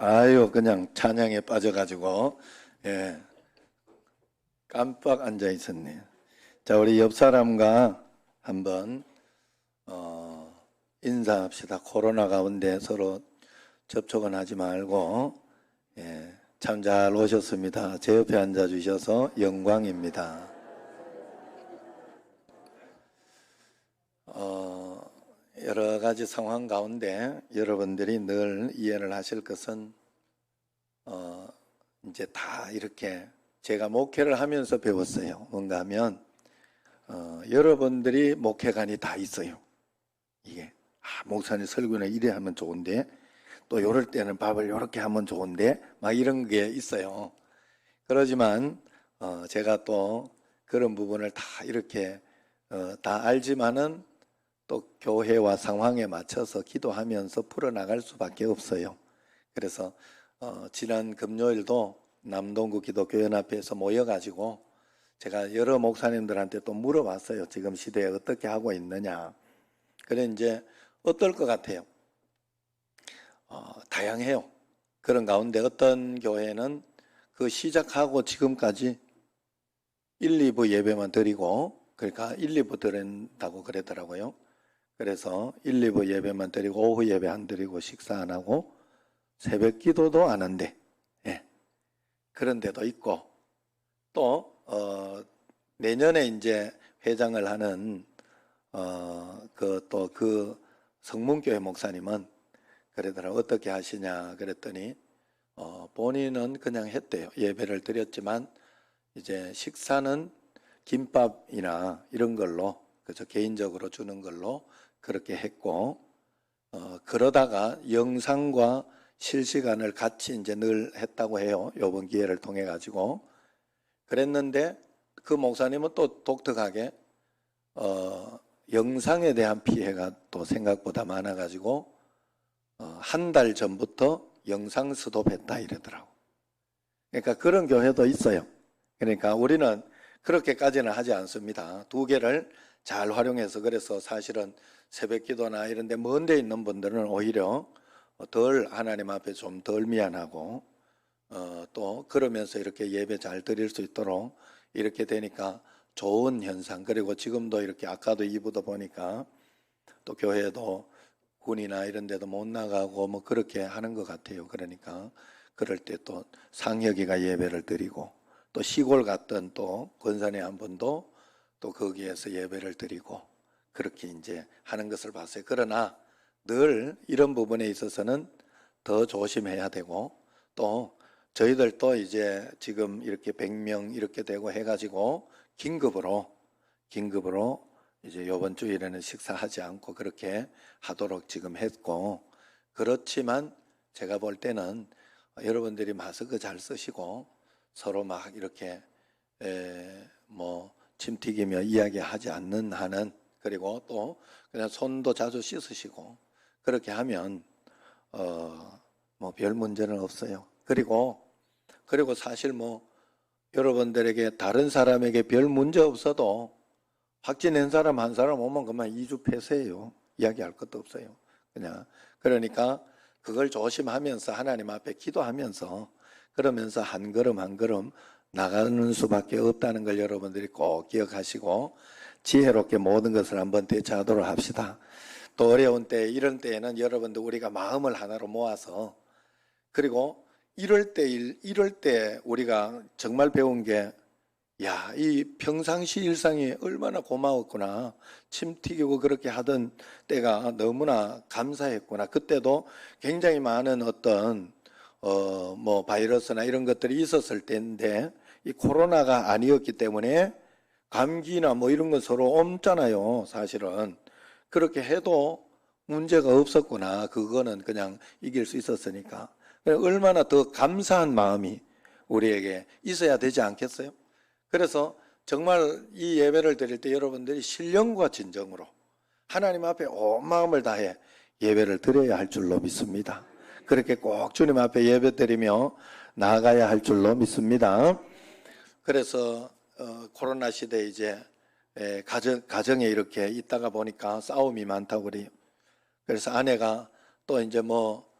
아유, 그냥 찬양에 빠져가지고, 예, 깜빡 앉아 있었네. 자, 우리 옆 사람과 한번, 인사합시다. 코로나 가운데 서로 접촉은 하지 말고, 예, 참 잘 오셨습니다. 제 옆에 앉아 주셔서 영광입니다. 여러 가지 상황 가운데 여러분들이 늘 이해를 하실 것은, 이제 다 이렇게 제가 목회를 하면서 배웠어요. 뭔가 하면 여러분들이 목회관이 다 있어요. 이게 목사님 설교는 이래 하면 좋은데 또 이럴 때는 밥을 이렇게 하면 좋은데 막 이런 게 있어요. 그러지만 제가 또 그런 부분을 다 이렇게 다 알지만은 또 교회와 상황에 맞춰서 기도하면서 풀어나갈 수밖에 없어요. 그래서 지난 금요일도 남동구 기독교연합회에서 모여가지고 제가 여러 목사님들한테 또 물어봤어요. 지금 시대에 어떻게 하고 있느냐. 그래 이제 어떨 것 같아요? 다양해요. 그런 가운데 어떤 교회는 그 시작하고 지금까지 1, 2부 예배만 드리고, 그러니까 1, 2부 드린다고 그러더라고요. 그래서 1, 2부 예배만 드리고 오후 예배 안 드리고 식사 안 하고 새벽 기도도 안 한대. 예. 그런 데도 있고, 또 내년에 이제 회장을 하는 그 성문교회 목사님은 그러더라고. 어떻게 하시냐 그랬더니 본인은 그냥 했대요. 예배를 드렸지만 이제 식사는 김밥이나 이런 걸로 그저 개인적으로 주는 걸로 그렇게 했고, 그러다가 영상과 실시간을 같이 이제 늘 했다고 해요. 이번 기회를 통해 가지고 그랬는데 그 목사님은 또 독특하게 영상에 대한 피해가 또 생각보다 많아 가지고 한 달 전부터 영상 스톱했다 이러더라고. 그러니까 그런 교회도 있어요. 그러니까 우리는 그렇게까지는 하지 않습니다. 두 개를 잘 활용해서, 그래서 사실은 새벽 기도나 이런 데 먼 데 있는 분들은 오히려 덜 하나님 앞에 좀 덜 미안하고 또 그러면서 이렇게 예배 잘 드릴 수 있도록 이렇게 되니까 좋은 현상. 그리고 지금도 이렇게 아까도 2부도 보니까 또 교회도 군이나 이런 데도 못 나가고 뭐 그렇게 하는 것 같아요. 그러니까 그럴 때 또 상혁이가 예배를 드리고, 또 시골 갔던 또 권산의 한 분도 또 거기에서 예배를 드리고 그렇게 이제 하는 것을 봤어요. 그러나 늘 이런 부분에 있어서는 더 조심해야 되고, 또 저희들도 이제 지금 이렇게 100명 이렇게 되고 해가지고 긴급으로 이제 이번 주일에는 식사하지 않고 그렇게 하도록 지금 했고, 그렇지만 제가 볼 때는 여러분들이 마스크 잘 쓰시고 서로 막 이렇게 뭐 침 튀기며 이야기하지 않는 한은, 그리고 또 그냥 손도 자주 씻으시고 그렇게 하면 뭐 별 문제는 없어요. 그리고 사실 뭐 여러분들에게 다른 사람에게 별 문제 없어도 확진한 사람 한 사람 오면 그만 2주 폐쇄예요. 이야기할 것도 없어요. 그냥 그러니까 그걸 조심하면서 하나님 앞에 기도하면서 그러면서 한 걸음 한 걸음 나가는 수밖에 없다는 걸 여러분들이 꼭 기억하시고 지혜롭게 모든 것을 한번 대처하도록 합시다. 또 어려운 때, 이런 때에는 여러분들 우리가 마음을 하나로 모아서, 그리고 이럴 때 우리가 정말 배운 게, 야, 이 평상시 일상이 얼마나 고마웠구나. 침 튀기고 그렇게 하던 때가 너무나 감사했구나. 그때도 굉장히 많은 어떤 뭐 바이러스나 이런 것들이 있었을 때인데 이 코로나가 아니었기 때문에 감기나 뭐 이런 건 서로 옮잖아요. 사실은 그렇게 해도 문제가 없었구나. 그거는 그냥 이길 수 있었으니까. 얼마나 더 감사한 마음이 우리에게 있어야 되지 않겠어요? 그래서 정말 이 예배를 드릴 때 여러분들이 신령과 진정으로 하나님 앞에 온 마음을 다해 예배를 드려야 할 줄로 믿습니다. 그렇게 꼭 주님 앞에 예배 드리며 나아가야 할 줄로 믿습니다. 그래서 코로나 시대에 이제 가정에 이렇게 있다가 보니까 싸움이 많다고 그래요. 그래서 아내가 또 이제 뭐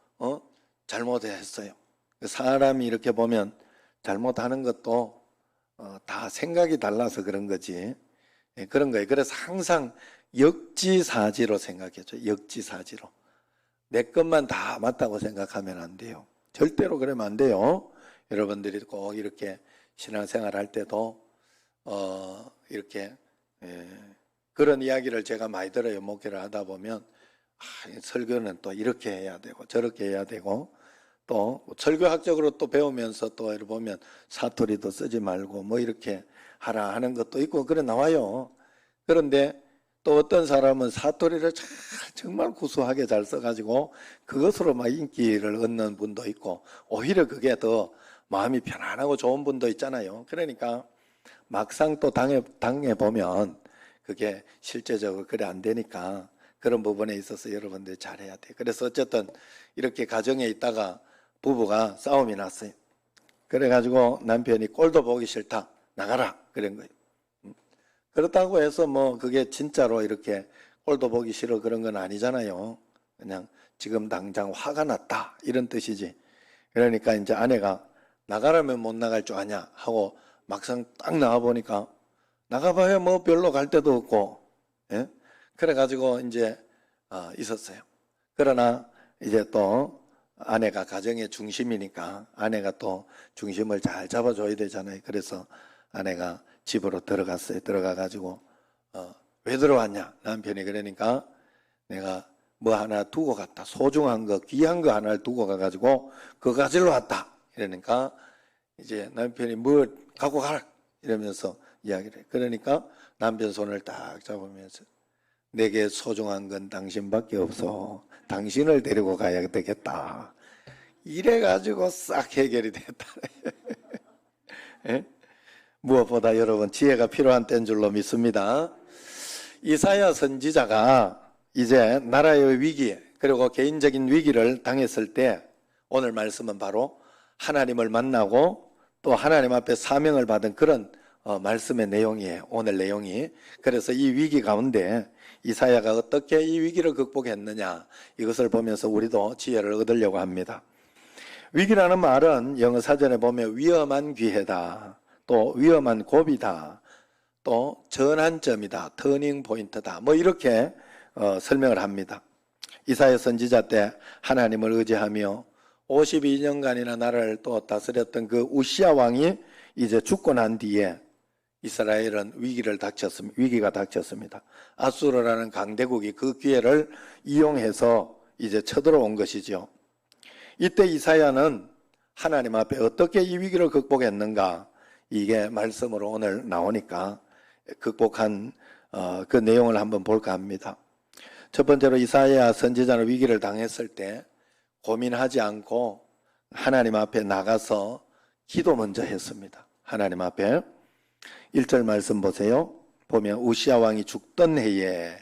잘못했어요. 사람이 이렇게 보면 잘못하는 것도 다 생각이 달라서 그런 거지. 예, 그런 거예요. 그래서 항상 역지사지로 생각해줘. 역지사지로. 내 것만 다 맞다고 생각하면 안 돼요. 절대로 그러면 안 돼요. 여러분들이 꼭 이렇게 신앙생활 할 때도 이렇게 그런 이야기를 제가 많이 들어요. 목회를 하다 보면 설교는 또 이렇게 해야 되고 저렇게 해야 되고 또 설교학적으로 또 배우면서 또 이렇게 보면 사투리도 쓰지 말고 뭐 이렇게 하라 하는 것도 있고 그래 나와요. 그런데 또 어떤 사람은 사투리를 정말 구수하게 잘 써가지고 그것으로 막 인기를 얻는 분도 있고 오히려 그게 더 마음이 편안하고 좋은 분도 있잖아요. 그러니까 막상 또 당해보면 그게 실제적으로 그래 안 되니까 그런 부분에 있어서 여러분들이 잘해야 돼요. 그래서 어쨌든 이렇게 가정에 있다가 부부가 싸움이 났어요. 그래가지고 남편이 꼴도 보기 싫다 나가라 그런 거예요. 그렇다고 해서 뭐 그게 진짜로 이렇게 꼴도 보기 싫어 그런 건 아니잖아요. 그냥 지금 당장 화가 났다 이런 뜻이지. 그러니까 이제 아내가 나가라면 못 나갈 줄 아냐 하고 막상 딱 나가보니까 나가봐야 뭐 별로 갈 데도 없고, 예? 그래가지고 이제 있었어요. 그러나 이제 또 아내가 가정의 중심이니까 아내가 또 중심을 잘 잡아줘야 되잖아요. 그래서 아내가 집으로 들어갔어요. 들어가가지고 왜 들어왔냐 남편이 그러니까 내가 뭐 하나 두고 갔다. 소중한 거 귀한 거 하나를 두고 가가지고 그거 가지러 왔다. 이러니까 이제 남편이 뭐 갖고 가라 이러면서 이야기를 해. 그러니까 남편 손을 딱 잡으면서 내게 소중한 건 당신밖에 없어. 당신을 데리고 가야 되겠다. 이래가지고 싹 해결이 됐다. 예? 무엇보다 여러분 지혜가 필요한 때인 줄로 믿습니다. 이사야 선지자가 이제 나라의 위기 그리고 개인적인 위기를 당했을 때 오늘 말씀은 바로 하나님을 만나고 또 하나님 앞에 사명을 받은 그런 말씀의 내용이에요. 오늘 내용이. 그래서 이 위기 가운데 이사야가 어떻게 이 위기를 극복했느냐 이것을 보면서 우리도 지혜를 얻으려고 합니다. 위기라는 말은 영어 사전에 보면 위험한 기회다. 또 위험한 고비다. 또 전환점이다. 터닝 포인트다. 뭐 이렇게 설명을 합니다. 이사야 선지자 때 하나님을 의지하며 52년간이나 나라를 또 다스렸던 그 우시아 왕이 이제 죽고 난 뒤에 이스라엘은 위기가 닥쳤습니다. 아수르라는 강대국이 그 기회를 이용해서 이제 쳐들어온 것이죠. 이때 이사야는 하나님 앞에 어떻게 이 위기를 극복했는가 이게 말씀으로 오늘 나오니까 극복한 그 내용을 한번 볼까 합니다. 첫 번째로 이사야 선지자는 위기를 당했을 때 고민하지 않고 하나님 앞에 나가서 기도 먼저 했습니다. 하나님 앞에 1절 말씀 보세요. 보면 우시아 왕이 죽던 때에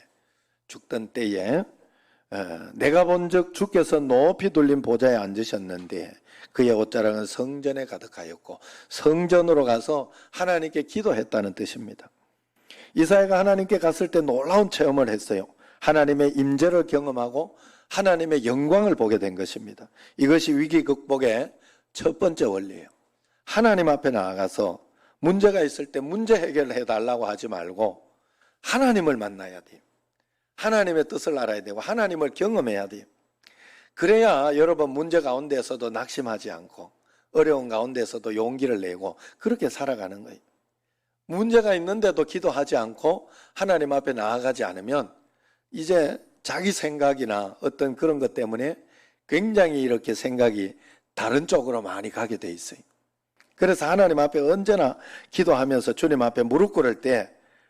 내가 본즉 주께서 높이 둘린 보좌에 앉으셨는데 그의 옷자락은 성전에 가득하였고 성전으로 가서 하나님께 기도했다는 뜻입니다. 이사야가 하나님께 갔을 때 놀라운 체험을 했어요. 하나님의 임재를 경험하고 하나님의 영광을 보게 된 것입니다. 이것이 위기 극복의 첫 번째 원리예요. 하나님 앞에 나아가서 문제가 있을 때 문제 해결을 해달라고 하지 말고 하나님을 만나야 돼요. 하나님의 뜻을 알아야 되고 하나님을 경험해야 돼요. 그래야 여러분 문제 가운데서도 낙심하지 않고 어려운 가운데서도 용기를 내고 그렇게 살아가는 거예요. 문제가 있는데도 기도하지 않고 하나님 앞에 나아가지 않으면 이제 자기 생각이나 어떤 그런 것 때문에 굉장히 이렇게 생각이 다른 쪽으로 많이 가게 돼 있어요. 그래서 하나님 앞에 언제나 기도하면서 주님 앞에 무릎 꿇을 때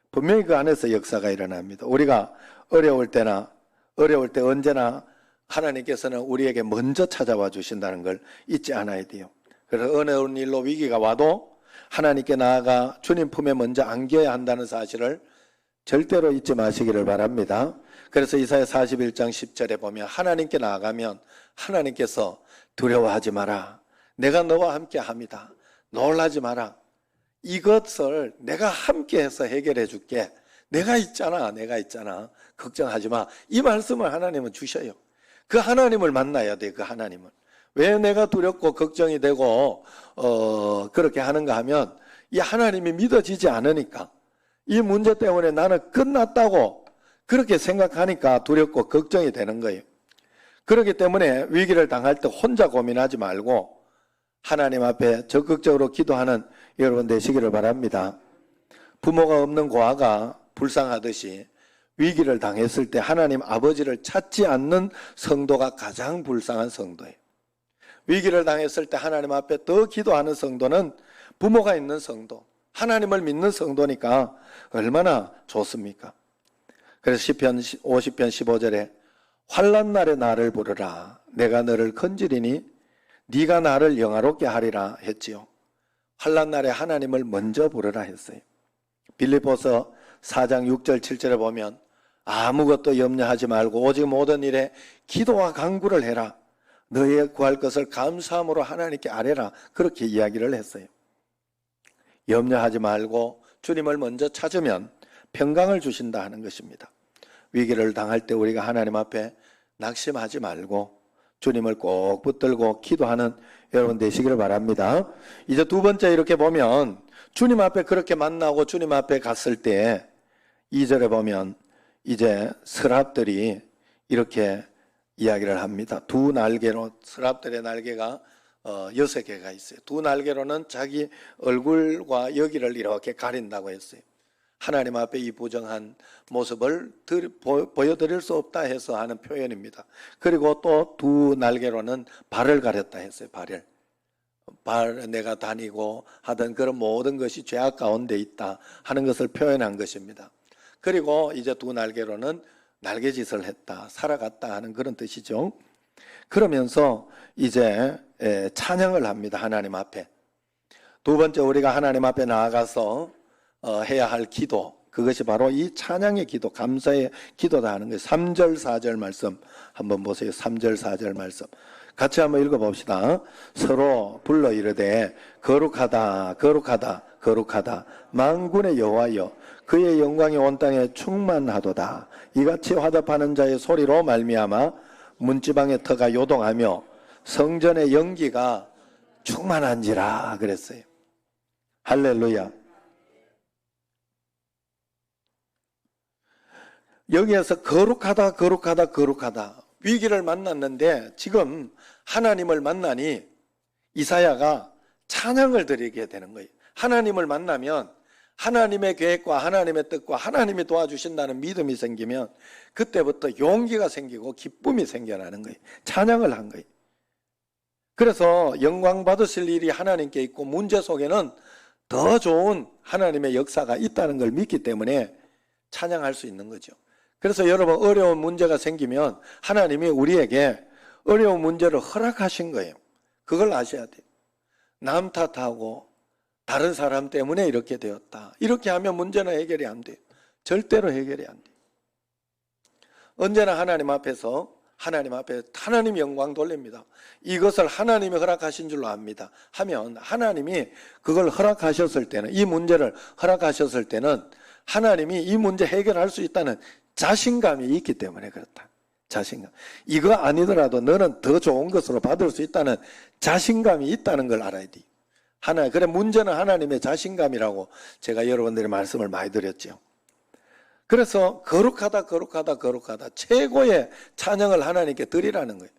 분명히 그 안에서 역사가 일어납니다. 우리가 어려울 때 언제나 하나님께서는 우리에게 먼저 찾아와 주신다는 걸 잊지 않아야 돼요. 그래서 어느 일로 위기가 와도 하나님께 나아가 주님 품에 먼저 안겨야 한다는 사실을 절대로 잊지 마시기를 바랍니다. 그래서 이사야 41장 10절에 보면 하나님께 나아가면 하나님께서 두려워하지 마라. 내가 너와 함께 합니다. 놀라지 마라. 이것을 내가 함께해서 해결해 줄게. 내가 있잖아. 걱정하지 마. 이 말씀을 하나님은 주셔요. 그 하나님을 만나야 돼. 그 하나님을. 왜 내가 두렵고 걱정이 되고 그렇게 하는가 하면 이 하나님이 믿어지지 않으니까, 이 문제 때문에 나는 끝났다고 그렇게 생각하니까 두렵고 걱정이 되는 거예요. 그렇기 때문에 위기를 당할 때 혼자 고민하지 말고 하나님 앞에 적극적으로 기도하는 여러분 되시기를 바랍니다. 부모가 없는 고아가 불쌍하듯이 위기를 당했을 때 하나님 아버지를 찾지 않는 성도가 가장 불쌍한 성도예요. 위기를 당했을 때 하나님 앞에 더 기도하는 성도는 부모가 있는 성도, 하나님을 믿는 성도니까 얼마나 좋습니까? 그래서 시편 50편 15절에 환난 날에 나를 부르라, 내가 너를 건지리니 네가 나를 영화롭게 하리라 했지요. 환난 날에 하나님을 먼저 부르라 했어요. 빌립보서 4장 6절 7절에 보면 아무것도 염려하지 말고 오직 모든 일에 기도와 간구를 해라, 너의 구할 것을 감사함으로 하나님께 아뢰라, 그렇게 이야기를 했어요. 염려하지 말고 주님을 먼저 찾으면 평강을 주신다 하는 것입니다. 위기를 당할 때 우리가 하나님 앞에 낙심하지 말고 주님을 꼭 붙들고 기도하는 여러분 되시기를 바랍니다. 이제 두 번째 이렇게 보면 주님 앞에 그렇게 만나고 주님 앞에 갔을 때 2절에 보면 이제 서랍들이 이렇게 이야기를 합니다. 두 날개로, 서랍들의 날개가 6개가 있어요. 두 날개로는 자기 얼굴과 여기를 이렇게 가린다고 했어요. 하나님 앞에 이 부정한 모습을 보여드릴 수 없다 해서 하는 표현입니다. 그리고 또 두 날개로는 발을 가렸다 했어요. 내가 다니고 하던 그런 모든 것이 죄악 가운데 있다 하는 것을 표현한 것입니다. 그리고 이제 두 날개로는 날개짓을 했다, 살아갔다 하는 그런 뜻이죠. 그러면서 이제 찬양을 합니다. 하나님 앞에. 두 번째 우리가 하나님 앞에 나아가서 해야 할 기도, 그것이 바로 이 찬양의 기도, 감사의 기도다 하는 거예요. 3절 4절 말씀 한번 보세요. 3절 4절 말씀 같이 한번 읽어봅시다. 서로 불러 이르되 거룩하다 거룩하다 거룩하다 만군의 여호와여, 그의 영광이 온 땅에 충만하도다. 이같이 화답하는 자의 소리로 말미암아 문지방의 터가 요동하며 성전의 연기가 충만한지라 그랬어요. 할렐루야. 여기에서 거룩하다 거룩하다 거룩하다, 위기를 만났는데 지금 하나님을 만나니 이사야가 찬양을 드리게 되는 거예요. 하나님을 만나면 하나님의 계획과 하나님의 뜻과 하나님이 도와주신다는 믿음이 생기면 그때부터 용기가 생기고 기쁨이 생겨나는 거예요. 찬양을 한 거예요. 그래서 영광 받으실 일이 하나님께 있고 문제 속에는 더 좋은 하나님의 역사가 있다는 걸 믿기 때문에 찬양할 수 있는 거죠. 그래서 여러분, 어려운 문제가 생기면 하나님이 우리에게 어려운 문제를 허락하신 거예요. 그걸 아셔야 돼요. 남 탓하고 다른 사람 때문에 이렇게 되었다, 이렇게 하면 문제는 해결이 안 돼요. 절대로 해결이 안 돼요. 언제나 하나님 앞에 하나님 영광 돌립니다. 이것을 하나님이 허락하신 줄로 압니다 하면 하나님이 그걸 허락하셨을 때는, 이 문제를 허락하셨을 때는 하나님이 이 문제 해결할 수 있다는 자신감이 있기 때문에 그렇다. 자신감. 이거 아니더라도 너는 더 좋은 것으로 받을 수 있다는 자신감이 있다는 걸 알아야 돼요. 그래, 문제는 하나님의 자신감이라고 제가 여러분들의 말씀을 많이 드렸죠. 그래서 거룩하다 거룩하다 거룩하다, 최고의 찬양을 하나님께 드리라는 거예요.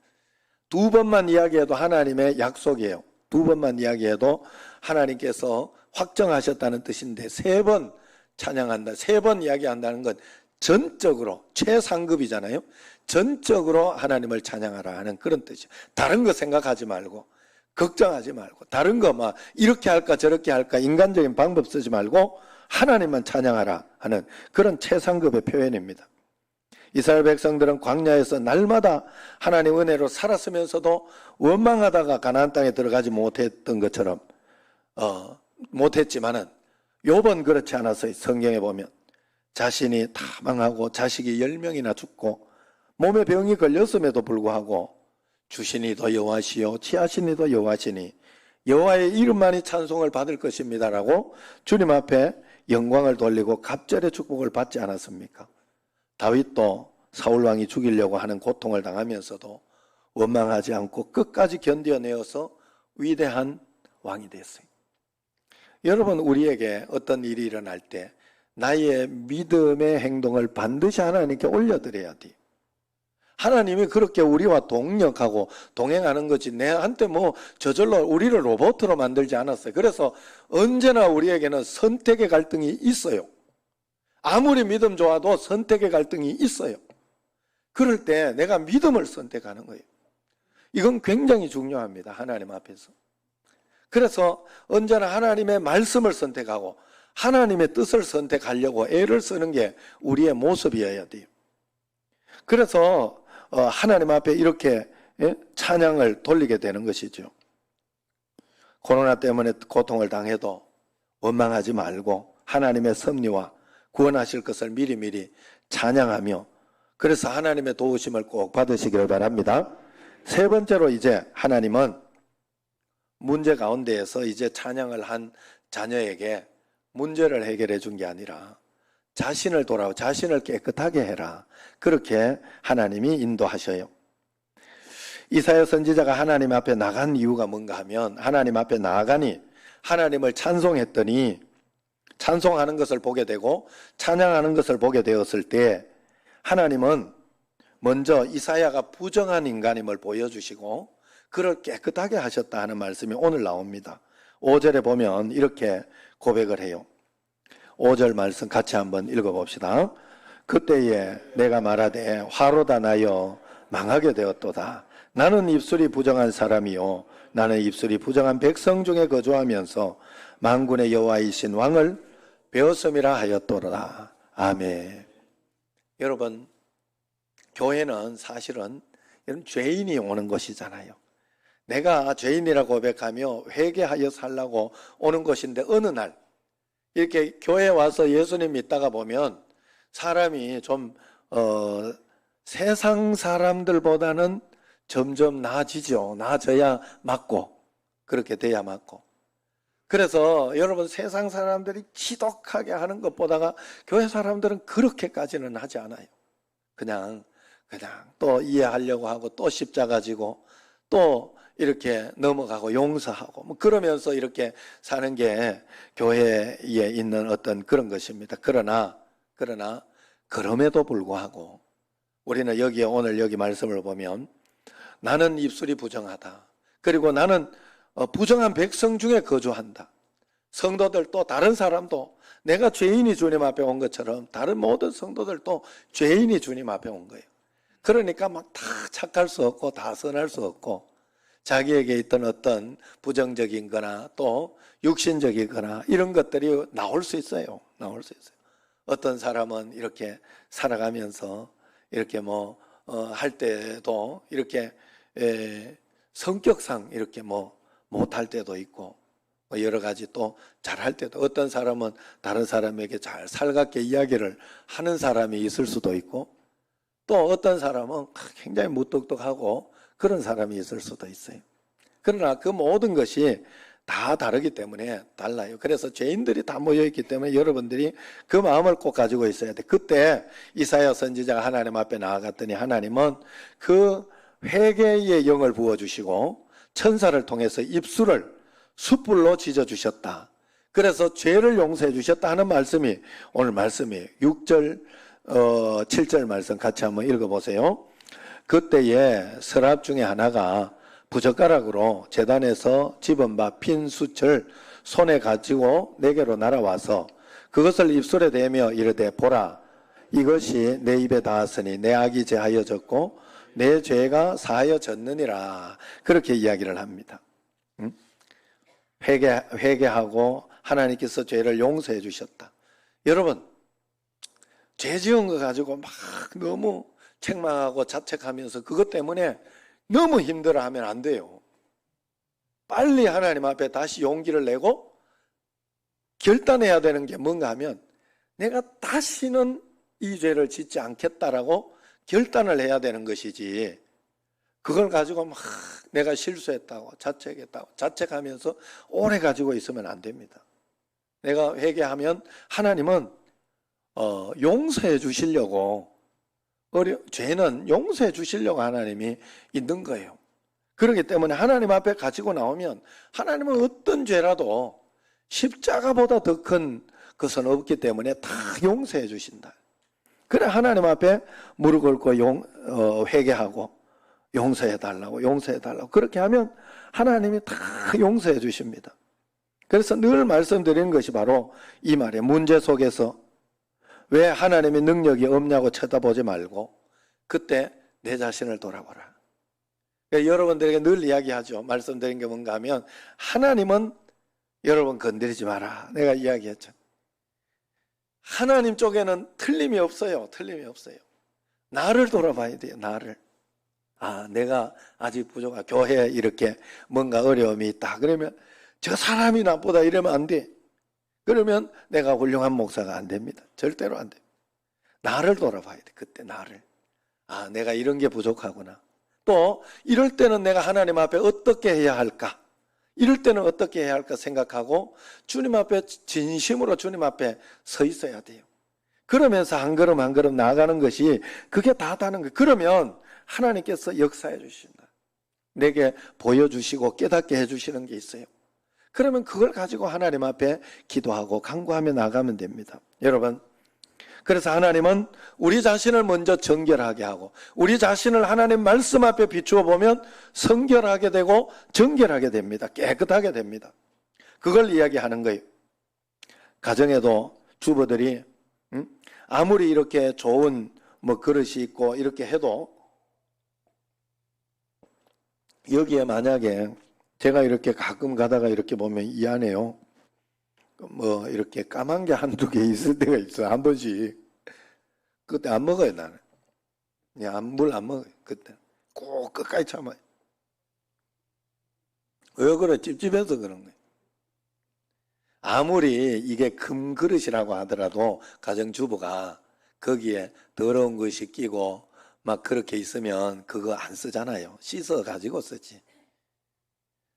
두 번만 이야기해도 하나님의 약속이에요. 두 번만 이야기해도 하나님께서 확정하셨다는 뜻인데, 세 번 찬양한다, 세 번 이야기한다는 건 전적으로 최상급이잖아요. 전적으로 하나님을 찬양하라 하는 그런 뜻이에요. 다른 거 생각하지 말고, 걱정하지 말고, 다른 거 막 이렇게 할까 저렇게 할까 인간적인 방법 쓰지 말고 하나님만 찬양하라 하는 그런 최상급의 표현입니다. 이스라엘 백성들은 광야에서 날마다 하나님 은혜로 살았으면서도 원망하다가 가나안 땅에 들어가지 못했던 것처럼 못했지만은 욥은 그렇지 않았어요. 성경에 보면 자신이 다 망하고 자식이 10명이나 죽고 몸에 병이 걸렸음에도 불구하고 주시니도 여호와시요 취하시니도 여호와시니 여호와의 이름만이 찬송을 받을 것입니다라고 주님 앞에 영광을 돌리고 갑절의 축복을 받지 않았습니까? 다윗도 사울왕이 죽이려고 하는 고통을 당하면서도 원망하지 않고 끝까지 견뎌내어서 위대한 왕이 됐어요. 여러분, 우리에게 어떤 일이 일어날 때 나의 믿음의 행동을 반드시 하나님께 올려드려야 돼요. 하나님이 그렇게 우리와 동력하고 동행하는 거지 내한테 뭐 저절로 우리를 로봇으로 만들지 않았어요. 그래서 언제나 우리에게는 선택의 갈등이 있어요. 아무리 믿음 좋아도 선택의 갈등이 있어요. 그럴 때 내가 믿음을 선택하는 거예요. 이건 굉장히 중요합니다. 하나님 앞에서. 그래서 언제나 하나님의 말씀을 선택하고 하나님의 뜻을 선택하려고 애를 쓰는 게 우리의 모습이어야 돼요. 그래서 하나님 앞에 이렇게 찬양을 돌리게 되는 것이죠. 코로나 때문에 고통을 당해도 원망하지 말고 하나님의 섭리와 구원하실 것을 미리미리 찬양하며, 그래서 하나님의 도우심을 꼭 받으시기를 바랍니다. 세 번째로, 이제 하나님은 문제 가운데에서 이제 찬양을 한 자녀에게 문제를 해결해 준 게 아니라 자신을 돌아오, 자신을 깨끗하게 해라, 그렇게 하나님이 인도하셔요. 이사야 선지자가 하나님 앞에 나간 이유가 뭔가 하면, 하나님 앞에 나아가니 하나님을 찬송했더니 찬송하는 것을 보게 되고 찬양하는 것을 보게 되었을 때 하나님은 먼저 이사야가 부정한 인간임을 보여주시고 그를 깨끗하게 하셨다 하는 말씀이 오늘 나옵니다. 5절에 보면 이렇게 고백을 해요. 5절 말씀 같이 한번 읽어봅시다. 그때에 내가 말하되 화로다 나여 망하게 되었도다. 나는 입술이 부정한 사람이요 나는 입술이 부정한 백성 중에 거주하면서 만군의 여호와이신 왕을 배웠음이라 하였도다. 아멘. 여러분, 교회는 사실은 이런 죄인이 오는 것이잖아요. 내가 죄인이라고 고백하며 회개하여 살라고 오는 것인데, 어느 날 이렇게 교회에 와서 예수님 믿다가 보면 사람이 좀 세상 사람들보다는 점점 나아지죠. 나아져야 맞고, 그렇게 돼야 맞고. 그래서 여러분, 세상 사람들이 지독하게 하는 것보다가 교회 사람들은 그렇게까지는 하지 않아요. 그냥 또 이해하려고 하고 또 십자가 지고 또 이렇게 넘어가고 용서하고 뭐 그러면서 이렇게 사는 게 교회에 있는 어떤 그런 것입니다. 그러나 그럼에도 불구하고 우리는 여기에 오늘 여기 말씀을 보면 나는 입술이 부정하다. 그리고 나는 부정한 백성 중에 거주한다. 성도들도 다른 사람도 내가 죄인이 주님 앞에 온 것처럼 다른 모든 성도들도 죄인이 주님 앞에 온 거예요. 그러니까 막 다 착할 수 없고 다 선할 수 없고 자기에게 있던 어떤 부정적인 거나 또 육신적이거나 이런 것들이 나올 수 있어요. 나올 수 있어요. 어떤 사람은 이렇게 살아가면서 이렇게 할 때도 이렇게 성격상 이렇게 못할 때도 있고 여러 가지 또 잘할 때도, 어떤 사람은 다른 사람에게 잘 살갑게 이야기를 하는 사람이 있을 수도 있고 또 어떤 사람은 굉장히 무뚝뚝하고 그런 사람이 있을 수도 있어요. 그러나 그 모든 것이 다 다르기 때문에 달라요. 그래서 죄인들이 다 모여있기 때문에 여러분들이 그 마음을 꼭 가지고 있어야 돼. 그때 이사야 선지자가 하나님 앞에 나아갔더니 하나님은 그 회개의 영을 부어주시고 천사를 통해서 입술을 숯불로 지져주셨다. 그래서 죄를 용서해 주셨다 하는 말씀이 오늘 말씀이에요. 6절 7절 말씀 같이 한번 읽어보세요. 그때에 서랍 중에 하나가 부젓가락으로 제단에서 집은 바 핀 숯을 손에 가지고 내게로 날아와서 그것을 입술에 대며 이르되 보라, 이것이 내 입에 닿았으니 내 악이 제하여졌고 내 죄가 사하여졌느니라. 그렇게 이야기를 합니다. 회개하고 하나님께서 죄를 용서해 주셨다. 여러분, 죄 지은 거 가지고 막 너무 책망하고 자책하면서 그것 때문에 너무 힘들어하면 안 돼요. 빨리 하나님 앞에 다시 용기를 내고 결단해야 되는 게 뭔가 하면 내가 다시는 이 죄를 짓지 않겠다라고 결단을 해야 되는 것이지, 그걸 가지고 막 내가 실수했다고 자책하면서 오래 가지고 있으면 안 됩니다. 내가 회개하면 하나님은 용서해 주시려고 죄는 용서해 주시려고 하나님이 있는 거예요. 그렇기 때문에 하나님 앞에 가지고 나오면 하나님은 어떤 죄라도 십자가보다 더 큰 것은 없기 때문에 다 용서해 주신다. 그래 하나님 앞에 무릎 꿇고 회개하고 용서해 달라고 그렇게 하면 하나님이 다 용서해 주십니다. 그래서 늘 말씀드리는 것이 바로 이 말이에요. 문제 속에서 왜 하나님의 능력이 없냐고 쳐다보지 말고 그때 내 자신을 돌아보라. 여러분들에게 늘 이야기하죠. 말씀드린 게 뭔가 하면 하나님은 여러분 건드리지 마라. 내가 이야기했죠. 하나님 쪽에는 틀림이 없어요. 틀림이 없어요. 나를 돌아봐야 돼요. 나를. 내가 아직 부족하고 교회에 이렇게 뭔가 어려움이 있다. 그러면 저 사람이 나쁘다 이러면 안 돼. 그러면 내가 훌륭한 목사가 안 됩니다. 절대로 안 돼. 나를 돌아봐야 돼. 그때 나를. 내가 이런 게 부족하구나. 또 이럴 때는 내가 하나님 앞에 어떻게 해야 할까? 이럴 때는 어떻게 해야 할까 생각하고 주님 앞에 진심으로 주님 앞에 서 있어야 돼요. 그러면서 한 걸음 한 걸음 나아가는 것이 그게 다다는 거예요. 그러면 하나님께서 역사해 주신다. 내게 보여주시고 깨닫게 해주시는 게 있어요. 그러면 그걸 가지고 하나님 앞에 기도하고 간구하며 나가면 됩니다. 여러분, 그래서 하나님은 우리 자신을 먼저 정결하게 하고 우리 자신을 하나님 말씀 앞에 비추어 보면 성결하게 되고 정결하게 됩니다. 깨끗하게 됩니다. 그걸 이야기하는 거예요. 가정에도 주부들이 아무리 이렇게 좋은 그릇이 있고 이렇게 해도 여기에 만약에 제가 이렇게 가끔 가다가 이렇게 보면 이 안에요. 이렇게 까만 게 한두 개 있을 때가 있어요. 한 번씩. 그때 안 먹어요, 나는. 물 안 먹어요, 그때. 꼭 끝까지 참아요. 왜 그래? 찝찝해서 그런 거예요. 아무리 이게 금 그릇이라고 하더라도 가정주부가 거기에 더러운 것이 끼고 막 그렇게 있으면 그거 안 쓰잖아요. 씻어 가지고 쓰지.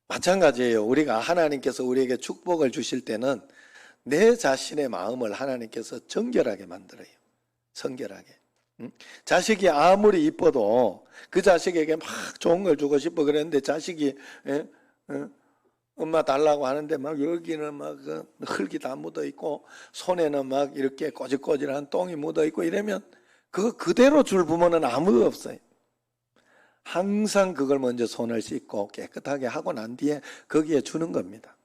마찬가지예요. 우리가 하나님께서 우리에게 축복을 주실 때는 내 자신의 마음을 하나님께서 정결하게 만들어요. 정결하게. 자식이 아무리 이뻐도 그 자식에게 막 좋은 걸 주고 싶어 그랬는데 자식이 엄마 달라고 하는데 막 여기는 막 흙이 다 묻어 있고 손에는 막 이렇게 꼬질꼬질한 똥이 묻어 있고 이러면 그거 그대로 줄 부모는 아무도 없어요. 항상 그걸 먼저 손을 씻고 깨끗하게 하고 난 뒤에 거기에 주는 겁니다.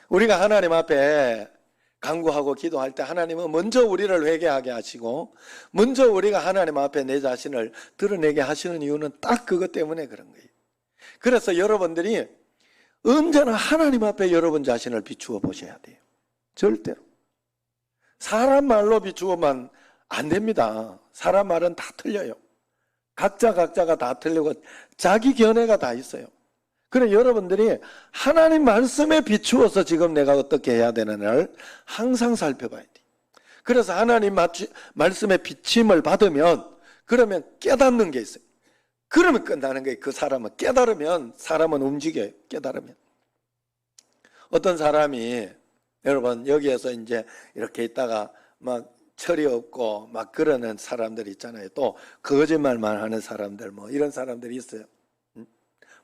우리가 하나님 앞에 간구하고 기도할 때 하나님은 먼저 우리를 회개하게 하시고 먼저 우리가 하나님 앞에 내 자신을 드러내게 하시는 이유는 딱 그것 때문에 그런 거예요. 그래서 여러분들이 언제나 하나님 앞에 여러분 자신을 비추어 보셔야 돼요. 절대로. 사람 말로 비추어만 안 됩니다. 사람 말은 다 틀려요. 각자가 다 틀리고 자기 견해가 다 있어요. 그래 여러분들이 하나님 말씀에 비추어서 지금 내가 어떻게 해야 되느냐를 항상 살펴봐야 돼. 그래서 하나님 말씀의 비침을 받으면 그러면 깨닫는 게 있어요. 그러면 끝나는 거예요. 그 사람은 깨달으면 사람은 움직여요. 깨달으면. 어떤 사람이 여러분 여기에서 이제 이렇게 있다가 막 철이 없고 막 그러는 사람들 있잖아요. 또 거짓말만 하는 사람들 이런 사람들이 있어요.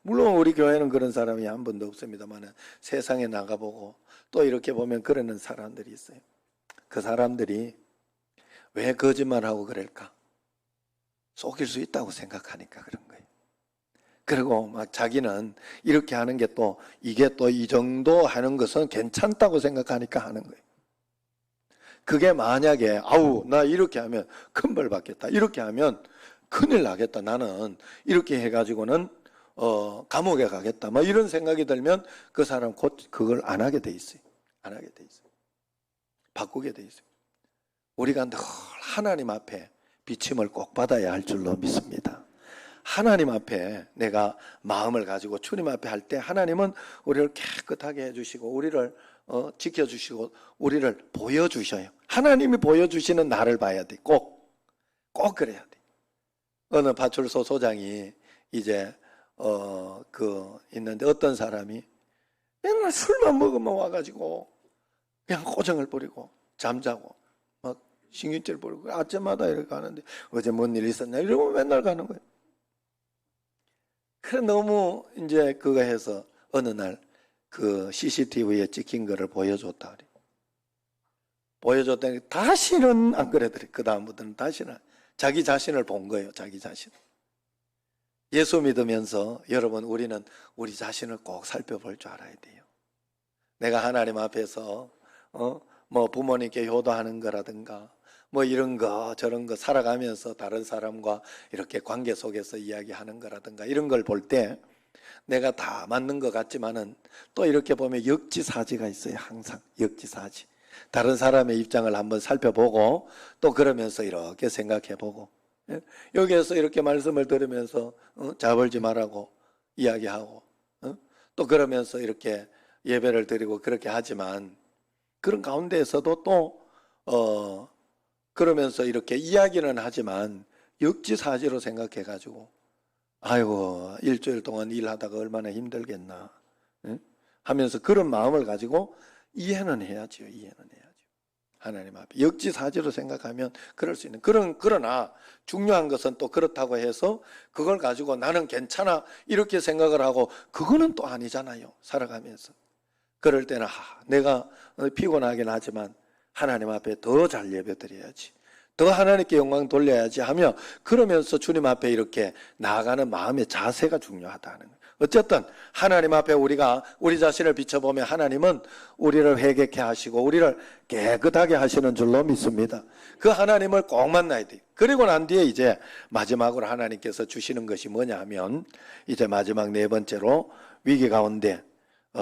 물론 우리 교회는 그런 사람이 한 번도 없습니다만 세상에 나가보고 또 이렇게 보면 그러는 사람들이 있어요. 그 사람들이 왜 거짓말하고 그럴까? 속일 수 있다고 생각하니까 그런 거예요. 그리고 막 자기는 이렇게 하는 게 또 이게 또 이 정도 하는 것은 괜찮다고 생각하니까 하는 거예요. 그게 만약에 나 이렇게 하면 큰 벌 받겠다. 이렇게 하면 큰일 나겠다. 나는 이렇게 해가지고는 감옥에 가겠다. 이런 생각이 들면 그 사람 곧 그걸 안 하게 돼 있어요. 안 하게 돼 있어요. 바꾸게 돼 있어요. 우리가 늘 하나님 앞에 비침을 꼭 받아야 할 줄로 믿습니다. 하나님 앞에 내가 마음을 가지고 주님 앞에 할 때 하나님은 우리를 깨끗하게 해주시고 우리를 지켜주시고 우리를 보여주셔요. 하나님이 보여주시는 나를 봐야 돼. 꼭 그래야 돼. 어느 파출소 소장이 이제 있는데 어떤 사람이 맨날 술만 먹으면 와가지고 그냥 꼬정을 부리고 잠자고 막 신경질 부리고 아침마다 이렇게 가는데 어제 뭔 일 있었냐 이러고 맨날 가는 거예요. 그래 너무 이제 그거 해서 어느 날 그 CCTV에 찍힌 거를 보여줬다 그래. 보여줬더니 다시는 안 그래더래. 그 다음부터는 다시는 자기 자신을 본 거예요. 자기 자신. 예수 믿으면서 여러분 우리는 우리 자신을 꼭 살펴볼 줄 알아야 돼요. 내가 하나님 앞에서 뭐 부모님께 효도하는 거라든가 뭐 이런 거 저런 거 살아가면서 다른 사람과 이렇게 관계 속에서 이야기하는 거라든가 이런 걸 볼 때 내가 다 맞는 것 같지만은 또 이렇게 보면 역지사지가 있어요. 항상 역지사지. 다른 사람의 입장을 한번 살펴보고 또 그러면서 이렇게 생각해보고 여기에서 이렇게 말씀을 들으면서 자벌지 말라고 이야기하고 또 그러면서 이렇게 예배를 드리고 그렇게 하지만 그런 가운데에서도 또 그러면서 이렇게 이야기는 하지만 역지사지로 생각해가지고 아이고 일주일 동안 일하다가 얼마나 힘들겠나 하면서 그런 마음을 가지고 이해는 해야죠. 이해는 해야죠. 하나님 앞에 역지사지로 생각하면 그럴 수 있는 그러나 중요한 것은 또 그렇다고 해서 그걸 가지고 나는 괜찮아 이렇게 생각을 하고 그거는 또 아니잖아요. 살아가면서 그럴 때는 내가 피곤하긴 하지만 하나님 앞에 더 잘 예배드려야지, 더 하나님께 영광 돌려야지 하며 그러면서 주님 앞에 이렇게 나아가는 마음의 자세가 중요하다는 거예요. 어쨌든 하나님 앞에 우리가 우리 자신을 비춰보면 하나님은 우리를 회개케 하시고 우리를 깨끗하게 하시는 줄로 믿습니다. 그 하나님을 꼭 만나야 돼요. 그리고 난 뒤에 이제 마지막으로 하나님께서 주시는 것이 뭐냐 하면 이제 마지막 네 번째로 위기 가운데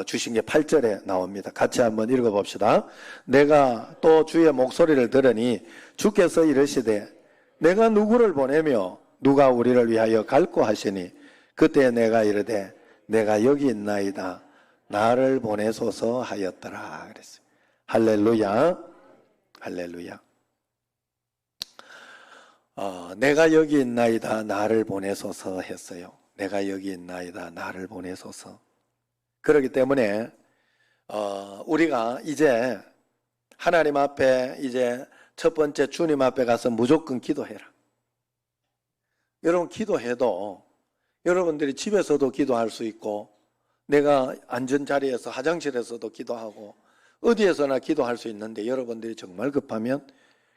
주신 게 8절에 나옵니다. 같이 한번 읽어봅시다. 내가 또 주의 목소리를 들으니 주께서 이르시되 내가 누구를 보내며 누가 우리를 위하여 갈고 하시니 그때 내가 이르되 내가 여기 있나이다 나를 보내소서 하였더라 그랬어요. 할렐루야. 할렐루야. 내가 여기 있나이다 나를 보내소서 했어요. 내가 여기 있나이다 나를 보내소서. 그렇기 때문에 우리가 이제 하나님 앞에 이제 첫 번째 주님 앞에 가서 무조건 기도해라. 여러분 기도해도 여러분들이 집에서도 기도할 수 있고 내가 앉은 자리에서 화장실에서도 기도하고 어디에서나 기도할 수 있는데 여러분들이 정말 급하면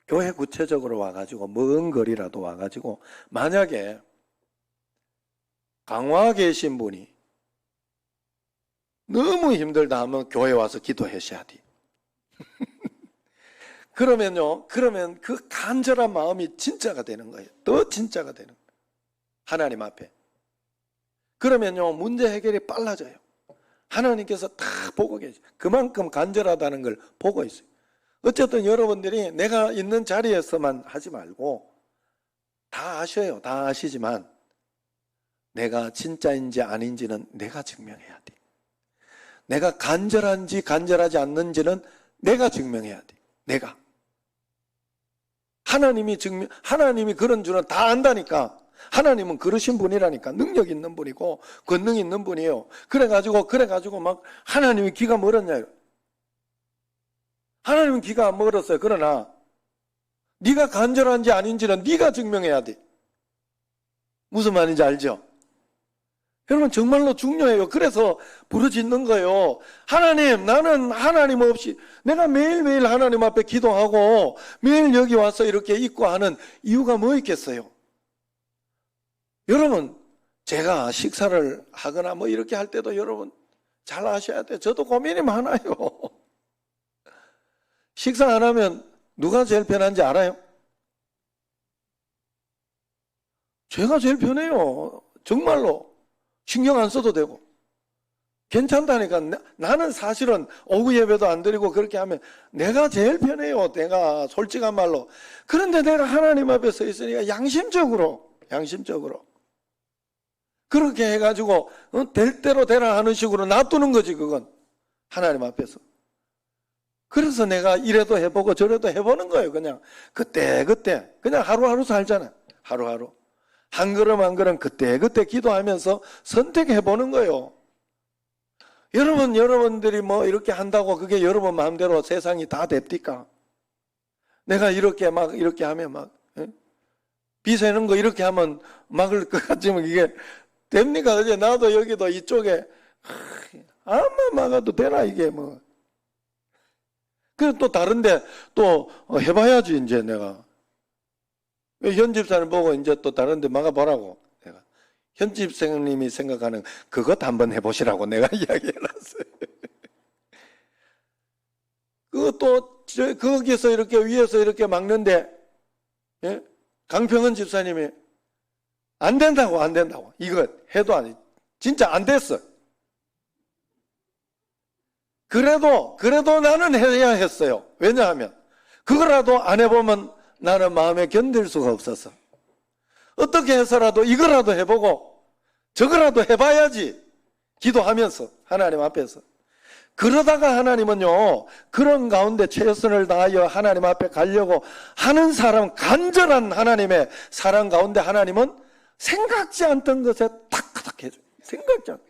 교회 구체적으로 와가지고 먼 거리라도 와가지고 만약에 강화에 계신 분이 너무 힘들다 하면 교회 와서 기도하셔야 돼. 그러면 그 간절한 마음이 진짜가 되는 거예요. 더 진짜가 되는 거예요. 하나님 앞에. 그러면요, 문제 해결이 빨라져요. 하나님께서 다 보고 계세요. 그만큼 간절하다는 걸 보고 있어요. 어쨌든 여러분들이 내가 있는 자리에서만 하지 말고 다 아셔요. 다 아시지만 내가 진짜인지 아닌지는 내가 증명해야 돼. 내가 간절한지 간절하지 않는지는 내가 증명해야 돼. 내가. 하나님이 그런 줄은 다 안다니까. 하나님은 그러신 분이라니까. 능력 있는 분이고 권능 있는 분이에요. 그래가지고 막 하나님이 기가 멀었냐. 하나님은 기가 안 멀었어요. 그러나 네가 간절한지 아닌지는 네가 증명해야 돼. 무슨 말인지 알죠? 여러분 정말로 중요해요. 그래서 부르짖는 거예요. 하나님, 나는 하나님 없이 내가 매일매일 하나님 앞에 기도하고 매일 여기 와서 이렇게 있고 하는 이유가 뭐 있겠어요? 여러분, 제가 식사를 하거나 뭐 이렇게 할 때도 여러분 잘 아셔야 돼요. 저도 고민이 많아요. 식사 안 하면 누가 제일 편한지 알아요? 제가 제일 편해요. 정말로. 신경 안 써도 되고. 괜찮다니까. 나는 사실은 오후 예배도 안 드리고 그렇게 하면 내가 제일 편해요. 내가 솔직한 말로. 그런데 내가 하나님 앞에 서 있으니까 양심적으로 그렇게 해가지고 될 대로 되라 하는 식으로 놔두는 거지. 그건 하나님 앞에서. 그래서 내가 이래도 해보고 저래도 해보는 거예요. 그냥 그때 그냥 하루하루 살잖아. 하루하루 한 걸음 한 걸음 그때 기도하면서 선택해보는 거예요. 여러분들이 뭐 이렇게 한다고 그게 여러분 마음대로 세상이 다 됩니까? 내가 이렇게 막 이렇게 하면 막 비 새는 거 이렇게 하면 막을 것 같지만 이게 됩니까? 어제 나도 여기도 이쪽에 아마 막아도 되나 이게 뭐. 그래서 또 다른데 또 해봐야지 이제 내가. 현 집사님 보고 이제 또 다른데 막아보라고 내가. 현 집사님이 생각하는 그것 한번 해보시라고 내가 이야기해놨어요. 그것도 거기서 이렇게 위에서 이렇게 막는데 예? 강평은 집사님이 안 된다고 안 된다고 이거 해도 안 진짜 안 됐어. 그래도 나는 해야 했어요. 왜냐하면 그거라도 안 해보면 나는 마음에 견딜 수가 없었어. 어떻게 해서라도 이거라도 해보고 저거라도 해봐야지 기도하면서 하나님 앞에서. 그러다가 하나님은요 그런 가운데 최선을 다하여 하나님 앞에 가려고 하는 사람, 간절한 하나님의 사랑 가운데 하나님은 생각지 않던 것에 탁탁 해줘요. 생각지 않.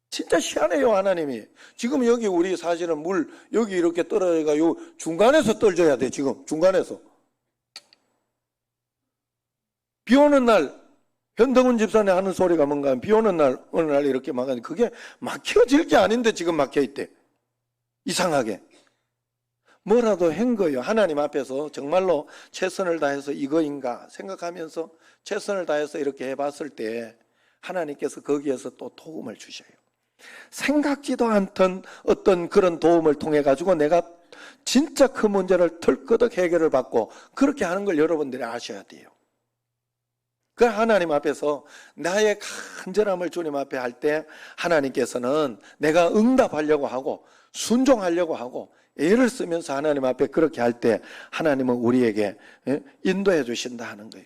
진짜 희한해요 하나님이. 지금 여기 우리 사실은 물 여기 이렇게 떨어져가 요 중간에서 떨줘야 돼. 지금 중간에서 비 오는 날 현동훈 집사님 하는 소리가 뭔가 하면 비 오는 날 어느 날 이렇게 막았는데 그게 막혀질 게 아닌데 지금 막혀있대. 이상하게 뭐라도 한 거예요. 하나님 앞에서 정말로 최선을 다해서 이거인가 생각하면서 최선을 다해서 이렇게 해봤을 때 하나님께서 거기에서 또 도움을 주셔요. 생각지도 않던 어떤 그런 도움을 통해 가지고 내가 진짜 그 문제를 털끄덕 해결을 받고 그렇게 하는 걸 여러분들이 아셔야 돼요. 그 하나님 앞에서 나의 간절함을 주님 앞에 할 때 하나님께서는 내가 응답하려고 하고 순종하려고 하고 애를 쓰면서 하나님 앞에 그렇게 할 때 하나님은 우리에게 인도해 주신다 하는 거예요.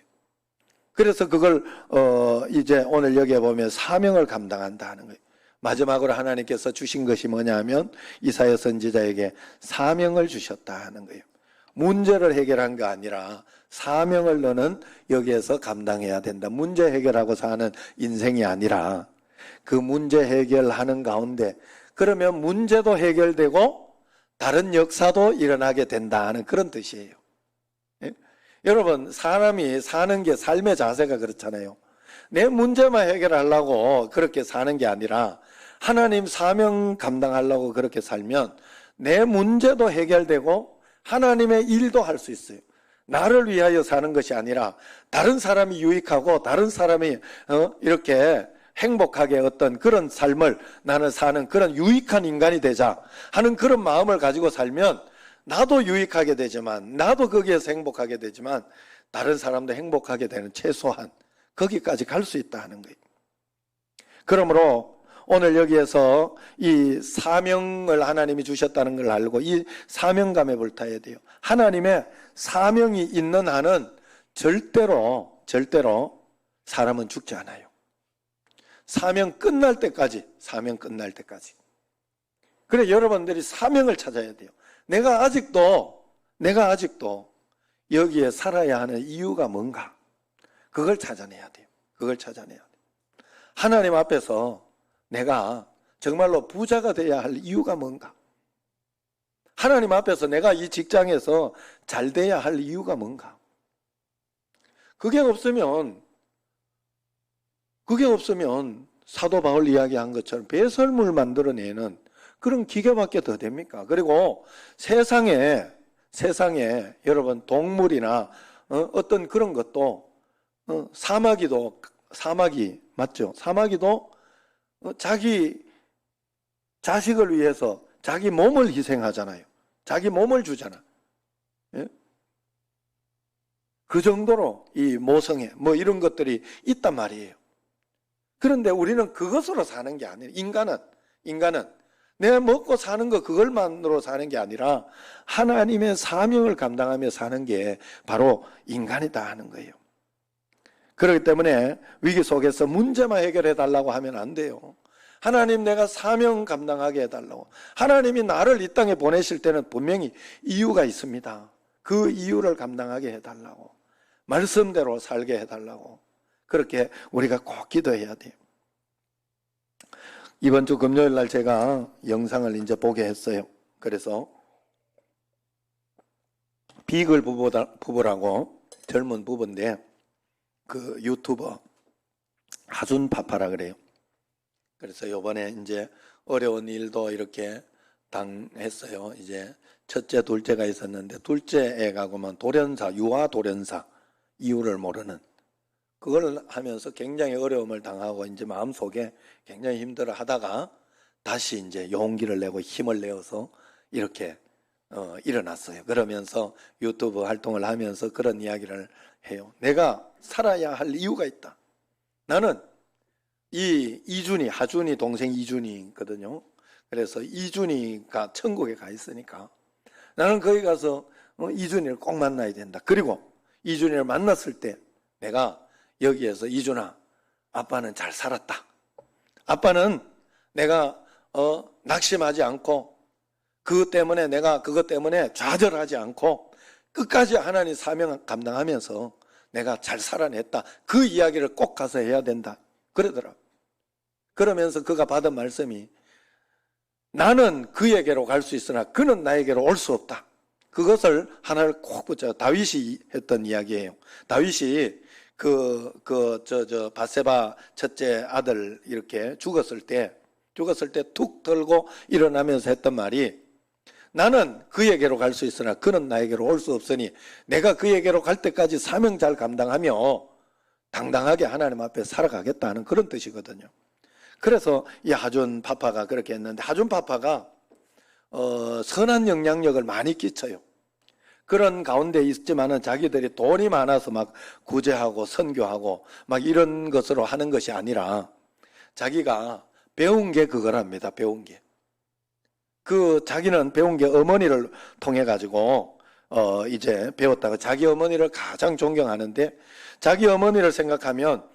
그래서 그걸 이제 오늘 여기에 보면 사명을 감당한다 하는 거예요. 마지막으로 하나님께서 주신 것이 뭐냐 하면 이사야 선지자에게 사명을 주셨다 하는 거예요. 문제를 해결한 게 아니라 사명을 너는 여기에서 감당해야 된다. 문제 해결하고 사는 인생이 아니라 그 문제 해결하는 가운데 그러면 문제도 해결되고 다른 역사도 일어나게 된다 하는 그런 뜻이에요. 예? 여러분 사람이 사는 게 삶의 자세가 그렇잖아요. 내 문제만 해결하려고 그렇게 사는 게 아니라 하나님 사명 감당하려고 그렇게 살면 내 문제도 해결되고 하나님의 일도 할 수 있어요. 나를 위하여 사는 것이 아니라 다른 사람이 유익하고 다른 사람이 이렇게 행복하게 어떤 그런 삶을 나는 사는 그런 유익한 인간이 되자 하는 그런 마음을 가지고 살면 나도 유익하게 되지만 나도 거기에서 행복하게 되지만 다른 사람도 행복하게 되는 최소한 거기까지 갈 수 있다 하는 거예요. 그러므로 오늘 여기에서 이 사명을 하나님이 주셨다는 걸 알고 이 사명감에 불타야 돼요. 하나님의 사명이 있는 한은 절대로 사람은 죽지 않아요. 사명 끝날 때까지. 그래 여러분들이 사명을 찾아야 돼요. 내가 아직도 여기에 살아야 하는 이유가 뭔가 그걸 찾아내야 돼요. 하나님 앞에서 내가 정말로 부자가 돼야 할 이유가 뭔가? 하나님 앞에서 내가 이 직장에서 잘 돼야 할 이유가 뭔가? 그게 없으면 사도 바울 이야기한 것처럼 배설물 만들어내는 그런 기계밖에 더 됩니까? 그리고 세상에 여러분 동물이나 어떤 그런 것도 사마귀 맞죠? 사마귀도 자기 자식을 위해서 자기 몸을 희생하잖아요. 자기 몸을 주잖아. 예? 그 정도로 이 모성애 뭐 이런 것들이 있단 말이에요. 그런데 우리는 그것으로 사는 게 아니에요. 인간은 내가 먹고 사는 거 그걸만으로 사는 게 아니라 하나님의 사명을 감당하며 사는 게 바로 인간이다 하는 거예요. 그렇기 때문에 위기 속에서 문제만 해결해 달라고 하면 안 돼요. 하나님 내가 사명 감당하게 해달라고. 하나님이 나를 이 땅에 보내실 때는 분명히 이유가 있습니다. 그 이유를 감당하게 해달라고. 말씀대로 살게 해달라고. 그렇게 우리가 꼭 기도해야 돼요. 이번 주 금요일 날 제가 영상을 이제 보게 했어요. 그래서 비글 부부라고 젊은 부부인데 그 유튜버 하준 파파라 그래요. 그래서 요번에 이제 어려운 일도 이렇게 당했어요. 이제 첫째, 둘째가 있었는데 둘째 애가고만 돌연사, 유아 돌연사, 이유를 모르는 그걸 하면서 굉장히 어려움을 당하고 이제 마음속에 굉장히 힘들어 하다가 다시 이제 용기를 내고 힘을 내어서 이렇게 일어났어요. 그러면서 유튜브 활동을 하면서 그런 이야기를 해요. 내가 살아야 할 이유가 있다. 나는 이 이준이, 하준이 동생 이준이거든요. 그래서 이준이가 천국에 가 있으니까 나는 거기 가서 이준이를 꼭 만나야 된다. 그리고 이준이를 만났을 때 내가 여기에서 이준아, 아빠는 잘 살았다. 아빠는 내가 낙심하지 않고 그것 때문에 좌절하지 않고 끝까지 하나님 사명 감당하면서 내가 잘 살아냈다. 그 이야기를 꼭 가서 해야 된다. 그러더라. 그러면서 그가 받은 말씀이 나는 그에게로 갈 수 있으나 그는 나에게로 올 수 없다. 그것을 하나를 꼭 붙여. 다윗이 했던 이야기예요. 다윗이 바세바 첫째 아들 이렇게 죽었을 때 툭 들고 일어나면서 했던 말이 나는 그에게로 갈 수 있으나 그는 나에게로 올 수 없으니 내가 그에게로 갈 때까지 사명 잘 감당하며 당당하게 하나님 앞에 살아가겠다는 그런 뜻이거든요. 그래서 이 하준 파파가 그렇게 했는데 하준 파파가 선한 영향력을 많이 끼쳐요. 그런 가운데 있지만은 자기들이 돈이 많아서 막 구제하고 선교하고 막 이런 것으로 하는 것이 아니라 자기가 배운 게 그거랍니다. 배운 게. 자기는 배운 게 어머니를 통해 가지고 이제 배웠다가 자기 어머니를 가장 존경하는데 자기 어머니를 생각하면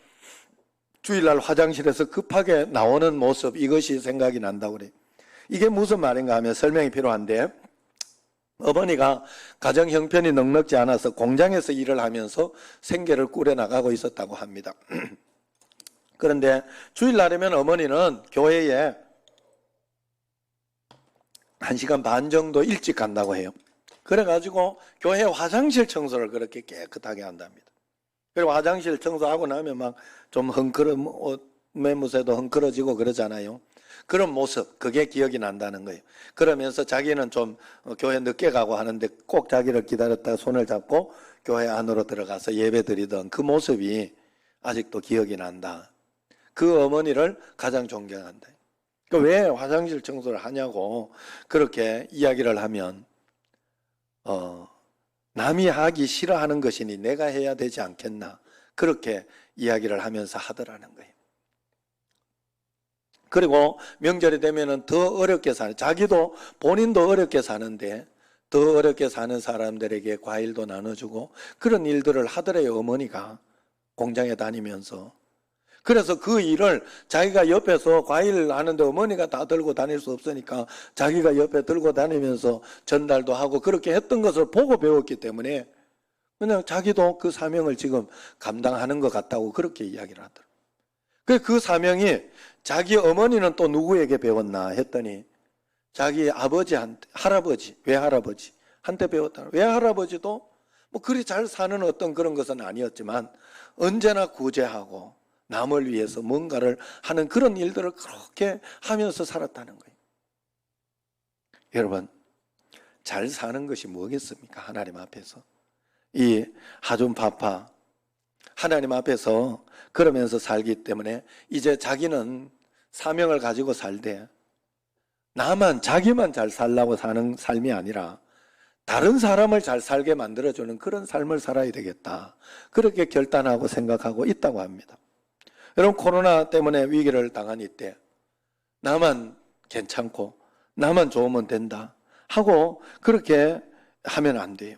주일날 화장실에서 급하게 나오는 모습 이것이 생각이 난다고 그래요. 이게 무슨 말인가 하면 설명이 필요한데 어머니가 가정 형편이 넉넉지 않아서 공장에서 일을 하면서 생계를 꾸려나가고 있었다고 합니다. 그런데 주일날이면 어머니는 교회에 1시간 반 정도 일찍 간다고 해요. 그래가지고 교회 화장실 청소를 그렇게 깨끗하게 한답니다. 그리고 화장실 청소하고 나면 막 좀 매무새도 헝클어지고 그러잖아요. 그런 모습, 그게 기억이 난다는 거예요. 그러면서 자기는 좀 교회 늦게 가고 하는데 꼭 자기를 기다렸다가 손을 잡고 교회 안으로 들어가서 예배 드리던 그 모습이 아직도 기억이 난다. 그 어머니를 가장 존경한다. 왜 화장실 청소를 하냐고 그렇게 이야기를 하면 남이 하기 싫어하는 것이니 내가 해야 되지 않겠나 그렇게 이야기를 하면서 하더라는 거예요. 그리고 명절이 되면은 더 어렵게 자기도 본인도 어렵게 사는데 더 어렵게 사는 사람들에게 과일도 나눠주고 그런 일들을 하더래요. 어머니가 공장에 다니면서. 그래서 그 일을 자기가 옆에서 과일 하는데 어머니가 다 들고 다닐 수 없으니까 자기가 옆에 들고 다니면서 전달도 하고 그렇게 했던 것을 보고 배웠기 때문에 그냥 자기도 그 사명을 지금 감당하는 것 같다고 그렇게 이야기를 하더라고요. 그 사명이 자기 어머니는 또 누구에게 배웠나 했더니 자기 아버지한테, 외할아버지한테 배웠다. 외할아버지도 뭐 그리 잘 사는 어떤 그런 것은 아니었지만 언제나 구제하고 남을 위해서 뭔가를 하는 그런 일들을 그렇게 하면서 살았다는 거예요. 여러분, 잘 사는 것이 뭐겠습니까? 하나님 앞에서. 이 하준 파파, 하나님 앞에서 그러면서 살기 때문에 이제 자기는 사명을 가지고 살되 자기만 잘 살라고 사는 삶이 아니라 다른 사람을 잘 살게 만들어주는 그런 삶을 살아야 되겠다. 그렇게 결단하고 생각하고 있다고 합니다. 여러분, 코로나 때문에 위기를 당한 이때 나만 괜찮고 나만 좋으면 된다 하고 그렇게 하면 안 돼요.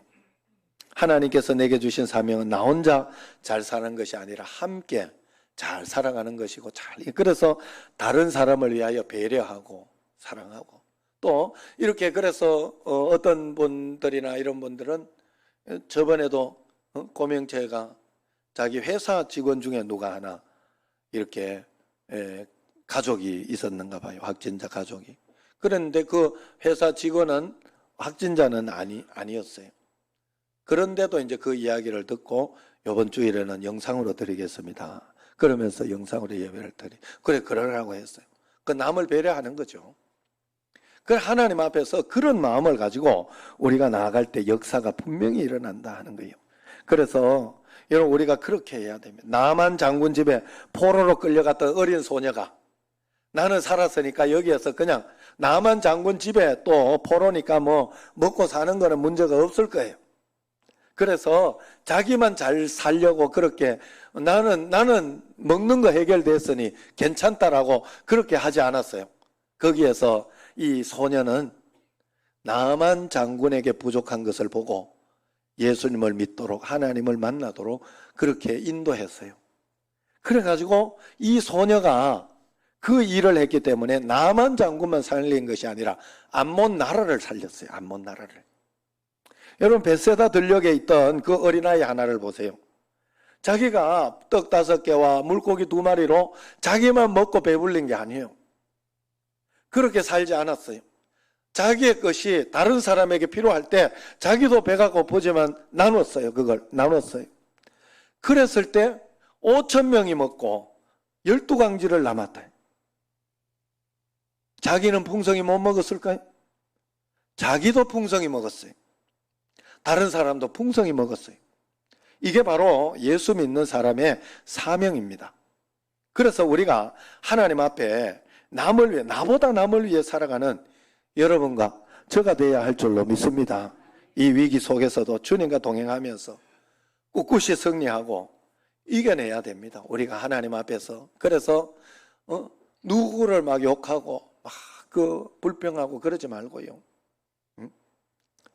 하나님께서 내게 주신 사명은 나 혼자 잘 사는 것이 아니라 함께 잘 살아가는 것이고 그래서 다른 사람을 위하여 배려하고 사랑하고 또 이렇게 그래서 어떤 분들이나 이런 분들은 저번에도 고명채가 자기 회사 직원 중에 누가 하나 이렇게 가족이 있었는가 봐요. 확진자 가족이. 그런데 그 회사 직원은 확진자는 아니었어요. 그런데도 이제 그 이야기를 듣고 이번 주일에는 영상으로 드리겠습니다. 그러면서 영상으로 예배를 그래, 그러라고 했어요. 그 남을 배려하는 거죠. 그 하나님 앞에서 그런 마음을 가지고 우리가 나아갈 때 역사가 분명히 일어난다 하는 거예요. 그래서 여러분, 우리가 그렇게 해야 됩니다. 나만 장군 집에 포로로 끌려갔던 어린 소녀가 나는 살았으니까 여기에서 그냥 나만 장군 집에 또 포로니까 뭐 먹고 사는 거는 문제가 없을 거예요. 그래서 자기만 잘 살려고 그렇게 나는 먹는 거 해결됐으니 괜찮다라고 그렇게 하지 않았어요. 거기에서 이 소녀는 나만 장군에게 부족한 것을 보고 예수님을 믿도록 하나님을 만나도록 그렇게 인도했어요. 그래가지고 이 소녀가 그 일을 했기 때문에 나만 장군만 살린 것이 아니라 암몬 나라를 살렸어요. 암몬 나라를. 여러분, 벳세다 들녘에 있던 그 어린아이 하나를 보세요. 자기가 떡 5개와 물고기 2마리로 자기만 먹고 배불린 게 아니에요. 그렇게 살지 않았어요. 자기의 것이 다른 사람에게 필요할 때 자기도 배가 고프지만 나눴어요. 그걸 나눴어요. 그랬을 때 5,000명이 먹고 12강지를 남았다. 자기는 풍성히 못 먹었을까요? 자기도 풍성히 먹었어요. 다른 사람도 풍성히 먹었어요. 이게 바로 예수 믿는 사람의 사명입니다. 그래서 우리가 하나님 앞에 남을 위해, 나보다 남을 위해 살아가는 여러분과 저가 되어야 할 줄로 믿습니다. 이 위기 속에서도 주님과 동행하면서 꿋꿋이 승리하고 이겨내야 됩니다. 우리가 하나님 앞에서. 그래서 누구를 막 욕하고 막 불평하고 그러지 말고요.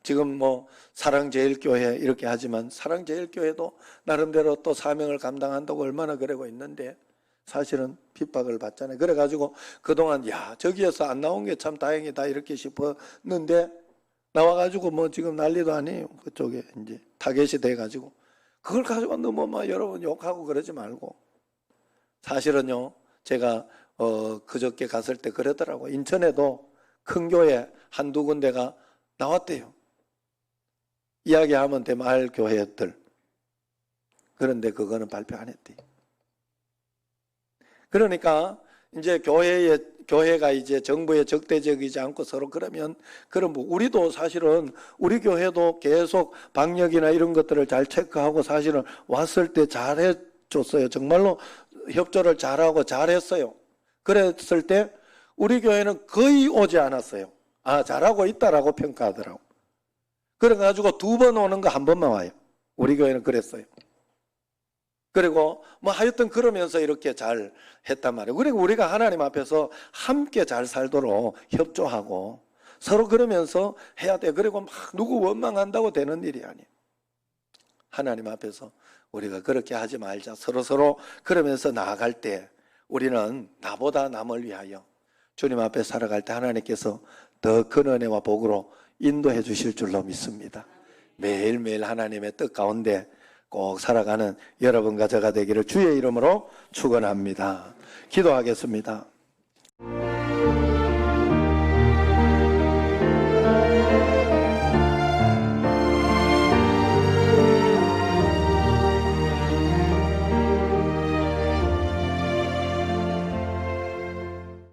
지금 뭐 사랑제일교회 이렇게 하지만 사랑제일교회도 나름대로 또 사명을 감당한다고 얼마나 그러고 있는데 사실은 핍박을 받잖아요. 그래가지고 그동안 저기에서 안 나온 게 참 다행이다 이렇게 싶었는데 나와가지고 뭐 지금 난리도 아니에요. 그쪽에 이제 타겟이 돼가지고 그걸 가지고 너무 막 여러분 욕하고 그러지 말고 사실은요 제가 그저께 갔을 때 그러더라고. 인천에도 큰 교회 한두 군데가 나왔대요. 이야기하면 대마을 교회들. 그런데 그거는 발표 안 했대요. 그러니까 이제 교회가 이제 정부에 적대적이지 않고 서로 그러면 그럼 우리도 사실은 우리 교회도 계속 방역이나 이런 것들을 잘 체크하고 사실은 왔을 때 잘해 줬어요. 정말로 협조를 잘하고 잘했어요. 그랬을 때 우리 교회는 거의 오지 않았어요. 잘하고 있다라고 평가하더라고. 그래가지고 2번 오는 거 1번만 와요. 우리 교회는 그랬어요. 그리고 뭐 하여튼 그러면서 이렇게 잘 했단 말이에요. 그리고 우리가 하나님 앞에서 함께 잘 살도록 협조하고 서로 그러면서 해야 돼. 그리고 막 누구 원망한다고 되는 일이 아니에요. 하나님 앞에서 우리가 그렇게 하지 말자. 서로 그러면서 나아갈 때 우리는 나보다 남을 위하여 주님 앞에 살아갈 때 하나님께서 더 큰 은혜와 복으로 인도해 주실 줄로 믿습니다. 매일매일 하나님의 뜻 가운데 꼭 살아가는 여러분과 저가 되기를 주의 이름으로 축원합니다. 기도하겠습니다.